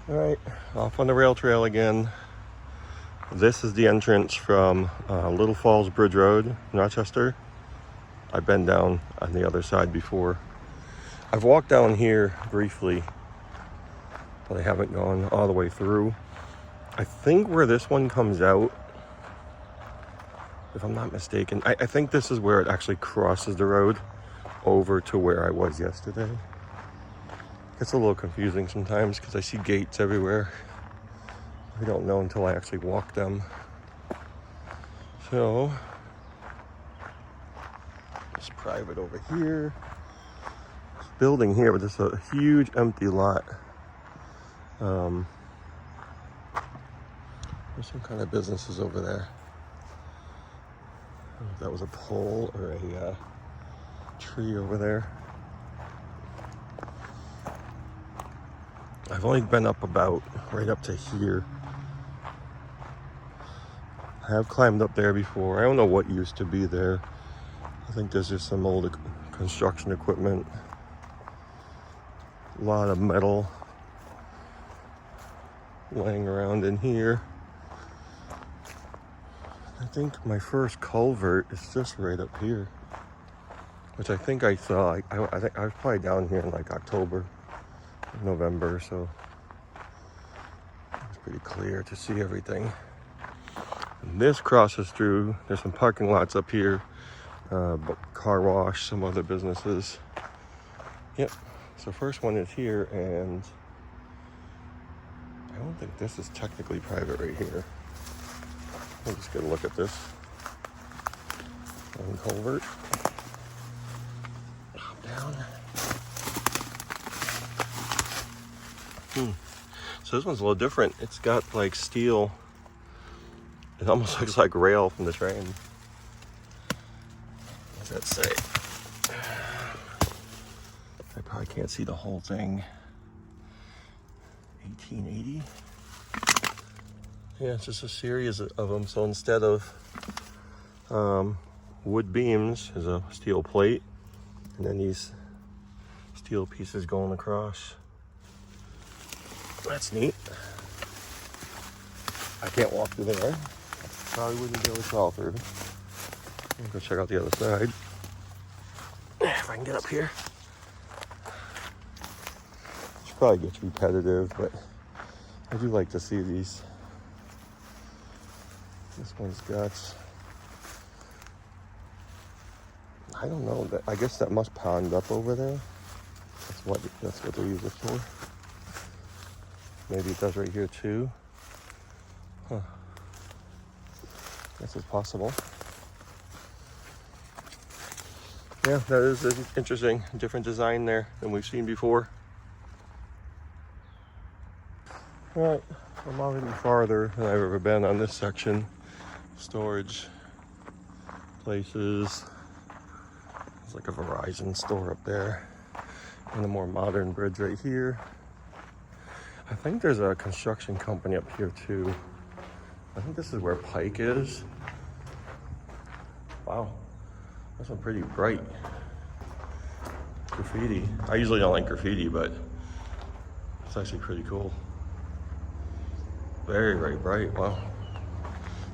All right, off on the rail trail again. This is the entrance from Little Falls Bridge Road, Rochester. I've been down on the other side before. I've walked down here briefly, but I haven't gone all the way through. I think where this one comes out, if I'm not mistaken, I think this is where it actually crosses the road over to where I was yesterday. It's a little confusing sometimes because I see gates everywhere. I don't know until I actually walk them. So, it's private over here. This building here, but there's a huge empty lot. There's some kind of businesses over there. I don't know if that was a pole or a tree over there. I've only been up about right up to here. I have climbed up there before. I don't know what used to be there. I think there's just some old construction equipment. A lot of metal laying around in here. I think my first culvert is just right up here, which I think I saw. I think I was probably down here in like October, November, so it's pretty clear to see everything. And this crosses through. There's some parking lots up here, car wash, some other businesses. Yep. So first one is here, and I don't think this is technically private right here. I'll just get a look at this. One culvert. Drop down. So this one's a little different. It's got like steel. It almost looks like rail from the train. What does that say? I probably can't see the whole thing. 1880. Yeah, it's just a series of them. So instead of wood beams, there's a steel plate, and then these steel pieces going across. That's neat. I can't walk through there. Probably wouldn't be able to crawl through. I'll go check out the other side. If I can get up here. This probably gets repetitive, but I do like to see these. This one's got, I don't know, I guess that must pond up over there. That's what they use it for. Maybe it does right here too. Huh. This is possible. Yeah, that is interesting. Different design there than we've seen before. All right, I'm already farther than I've ever been on this section. Storage places. There's like a Verizon store up there. And a more modern bridge right here. I think there's a construction company up here too. I think this is where Pike is. Wow, that's some pretty bright graffiti. I usually don't like graffiti, but it's actually pretty cool. Very, very bright. Wow.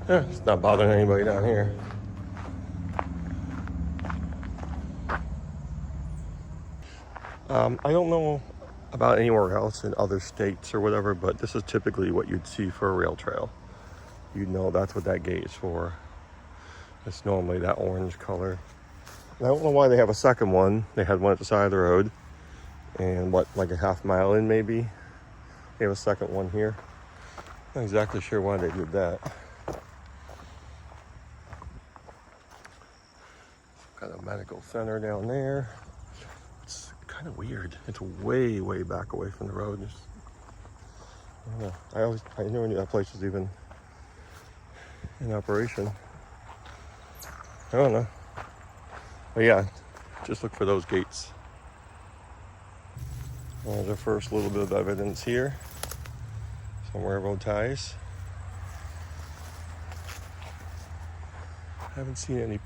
Yeah, it's not bothering anybody down here. I don't know about anywhere else in other states or whatever, but this is typically what you'd see for a rail trail. You'd know that's what that gate is for. It's normally that orange color. And I don't know why they have a second one. They had one at the side of the road, and like a half mile in maybe, they have a second one here. Not exactly sure why they did that. Got a medical center down there. It's kind of weird. It's way, way back away from the road. I don't know. I never knew that place was even in operation. I don't know. But yeah, just look for those gates. There's our first little bit of evidence here. Some railroad ties. Haven't seen any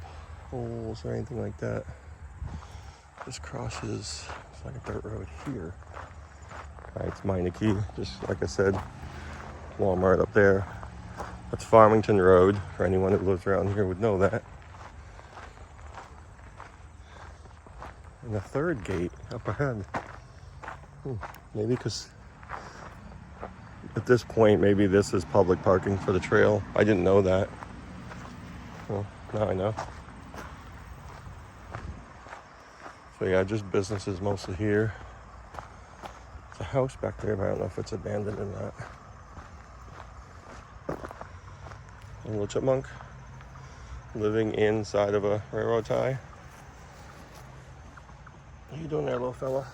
poles or anything like that. This crosses, it's like a dirt road here. It's Meineke, just like I said, Walmart up there. That's Farmington Road, for anyone who lives around here would know that. And the third gate up ahead. Maybe because at this point, maybe this is public parking for the trail. I didn't know that. Well, now I know. So yeah, just businesses mostly here. There's a house back there, but I don't know if it's abandoned or not. A little chipmunk living inside of a railroad tie. What are you doing there, little fella?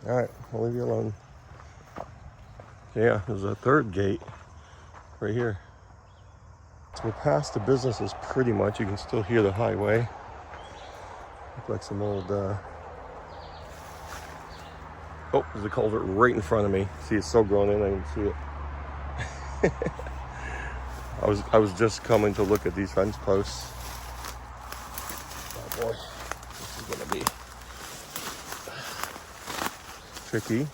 Alright, I'll leave you alone. Yeah, there's a third gate right here. So we're past the businesses pretty much. You can still hear the highway. Look like some old... Oh, there's a culvert right in front of me. See, it's so grown in, I can see it. I was just coming to look at these fence posts. Oh boy, this is gonna be tricky.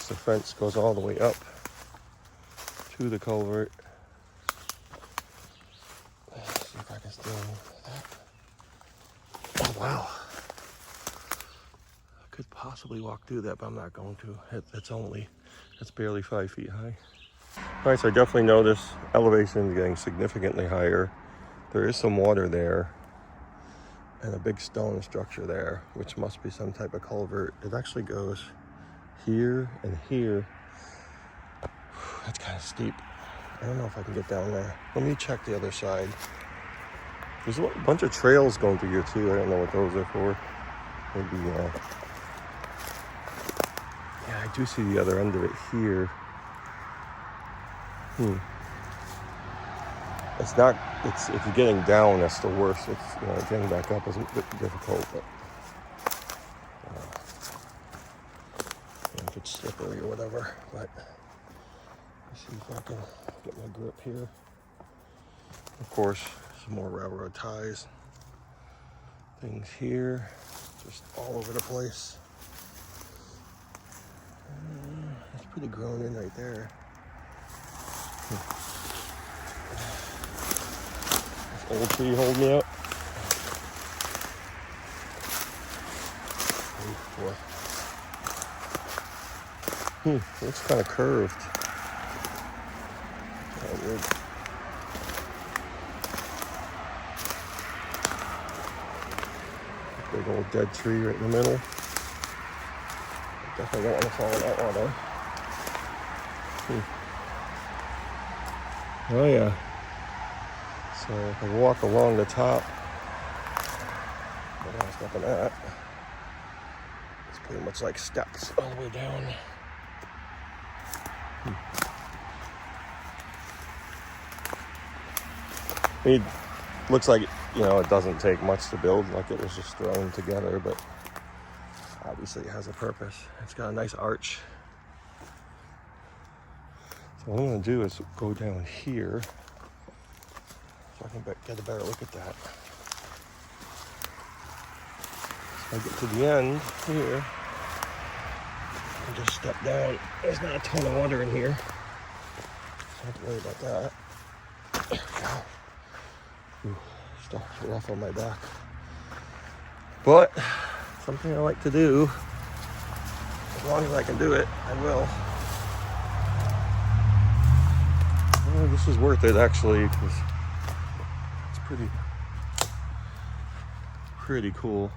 The fence goes all the way up to the culvert. Let's see if I can still that. Oh wow. I could possibly walk through that, but I'm not going to. It's barely 5 feet high. All right, so I definitely notice elevation is getting significantly higher. There is some water there and a big stone structure there, which must be some type of culvert. It actually goes here and here. That's kind of steep. I don't know if I can get down there. Let me check the other side. There's a bunch of trails going through here too. I don't know what those are for. Maybe, yeah, I do see the other end of it here. It's not, if you're getting down, that's the worst. It's, getting back up is a bit difficult, but if it's slippery or whatever. But let's see if I can get my grip here. Of course, some more railroad ties. Things here, just all over the place. It's pretty grown in right there. This old tree holding me up. Oh boy. Looks kind of curved. Kind of weird. Big old dead tree right in the middle. Definitely don't want to fall in that water. Oh yeah. So if I walk along the top, I don't step on that. It's pretty much like steps all the way down. It looks like, it doesn't take much to build, like it was just thrown together, but obviously it has a purpose. It's got a nice arch. So what I'm going to do is go down here so I can get a better look at that. So I get to the end here and just step down. There's not a ton of water in here, so I don't have to worry about that. Ooh, stuff rough on my back. But something I like to do. As long as I can do it, I will. Well, this is worth it actually, because it's pretty cool.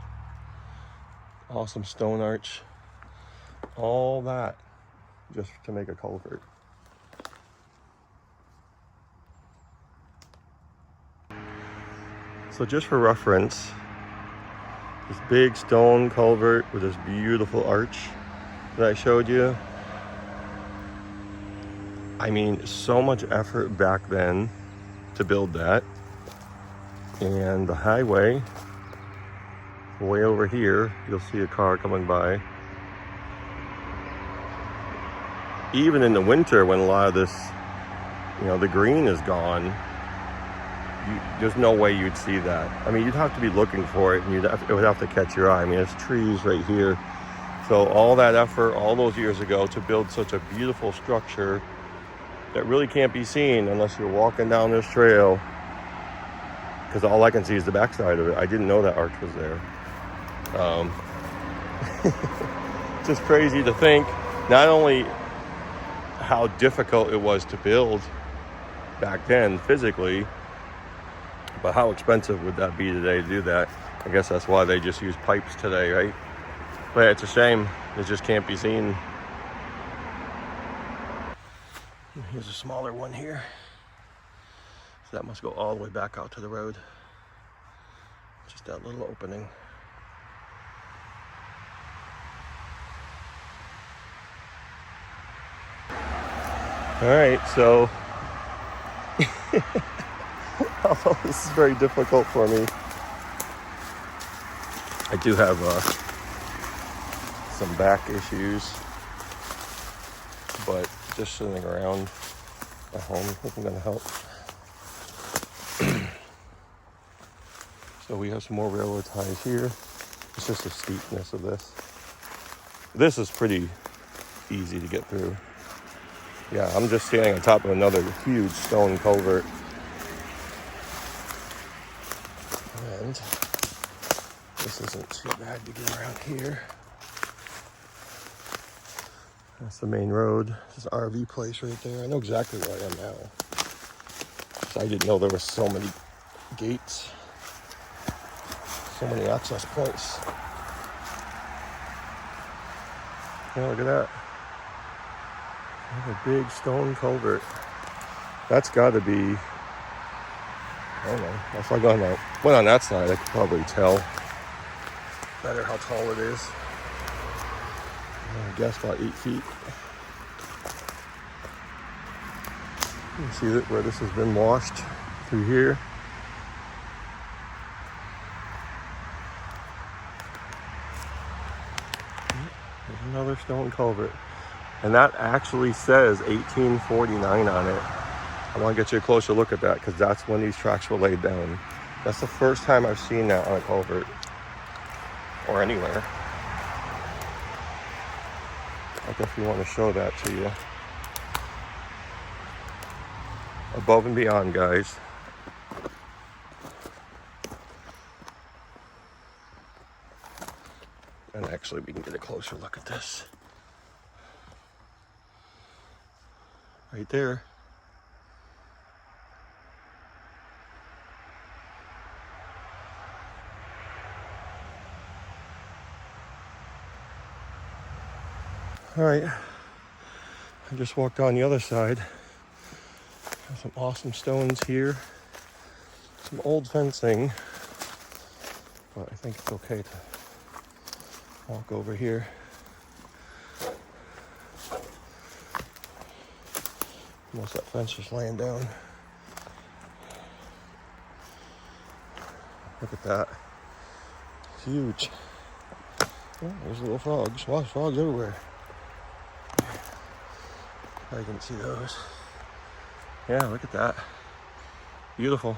Awesome stone arch. All that just to make a culvert. So just for reference, this big stone culvert with this beautiful arch that I showed you. I mean, so much effort back then to build that. And the highway, way over here, you'll see a car coming by. Even in the winter when a lot of this, the green is gone, there's no way you'd see that. I mean, you'd have to be looking for it, and it would have to catch your eye. I mean, there's trees right here. So all that effort all those years ago to build such a beautiful structure that really can't be seen unless you're walking down this trail, because all I can see is the backside of it. I didn't know that arch was there. Just crazy to think not only how difficult it was to build back then physically, but how expensive would that be today to do that? I guess that's why they just use pipes today, right? But it's a shame. It just can't be seen. Here's a smaller one here. So that must go all the way back out to the road. Just that little opening. All right, so although this is very difficult for me, I do have some back issues, but just sitting around at home isn't going to help. So we have some more railroad ties here. It's just the steepness of this. This is pretty easy to get through. Yeah, I'm just standing on top of another huge stone culvert. And this isn't too bad to get around here. That's the main road. This is RV place right there. I know exactly where I am now. So I didn't know there were so many gates, so many access points. Yeah, look at that. A big stone culvert. That's got to be, I don't know. If I went on that side, I could probably tell better how tall it is. I guess about 8 feet. You can see that where this has been washed through here. There's another stone culvert. And that actually says 1849 on it. I want to get you a closer look at that because that's when these tracks were laid down. That's the first time I've seen that on a culvert or anywhere. I definitely want to show that to you. Above and beyond, guys. And actually, we can get a closer look at this. Right there. All right, I just walked on the other side. There's some awesome stones here. Some old fencing, but I think it's okay to walk over here. Most of that fence just laying down. Look at that. It's huge. Oh, there's little frogs. Wow, frogs everywhere. I can see those. Yeah, look at that. Beautiful.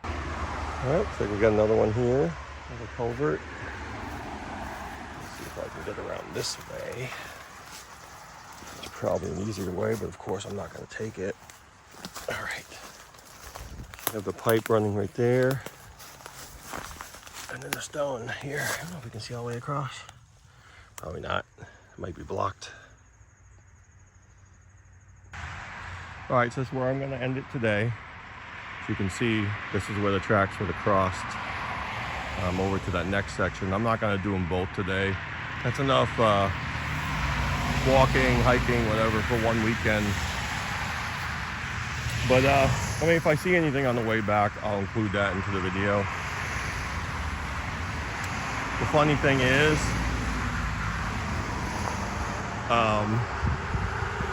Alright, looks like we got another one here. Another culvert. Let's see if I can get around this way. It's probably an easier way, but of course I'm not going to take it. Alright. We have the pipe running right there. And then the stone here. I don't know if we can see all the way across. Probably not. It might be blocked. Alright, so that's where I'm going to end it today. So you can see this is where the tracks would have crossed over to that next section. I'm not going to do them both today. That's enough walking, hiking, whatever for one weekend. But I mean, if I see anything on the way back, I'll include that into the video. The funny thing is,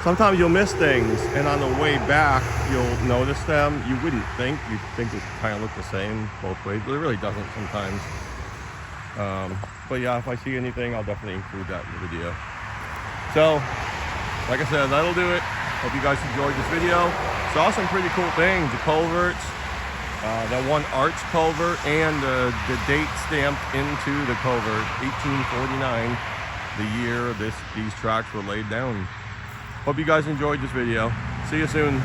sometimes you'll miss things, and on the way back, you'll notice them. You wouldn't think. You'd think they kind of look the same both ways, but it really doesn't sometimes. But yeah, if I see anything, I'll definitely include that in the video. So, like I said, that'll do it. Hope you guys enjoyed this video. Saw some pretty cool things, the culverts, That one arch culvert and the date stamped into the culvert, 1849, the year these tracks were laid down. Hope you guys enjoyed this video. See you soon.